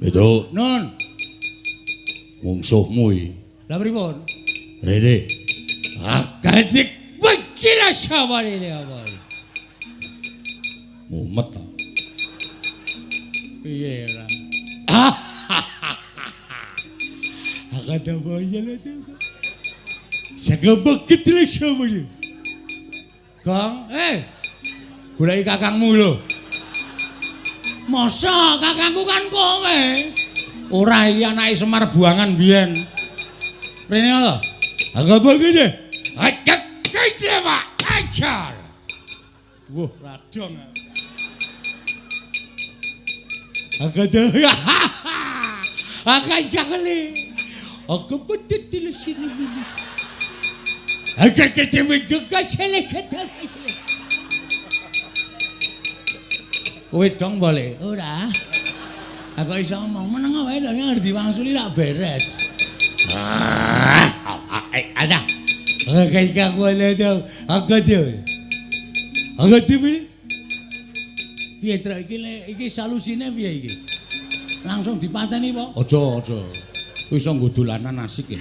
Itu Nun. mungsuhmu iki. Lah pripun? Rene. Akadik pikir sapa ini apa? Mumet ta. Piye ora? Agada bayana tuh. Sagabak ketele sapa ya? Gong, goleki kakangmu lho. Masa kakangku kan kowe? Ora iki anake Semar Buangan biyen. Rene lho. Agabak iki. Ajak kece Pak, ajar. Wah, radong. Agada. Akan jakle. Aku betul di sini. Agak kecewe juga sele ketel. Kowe dong boleh. Ora. Aku iso ngomong meneng wae lho ngerti wangsuli rak beres. Ada. Agak aku ada. Agada. Agada piye? Piye Tru iki salusine piye iki? Langsung dipateni po? Aja. Kowe iso nggo dolanan asik ya.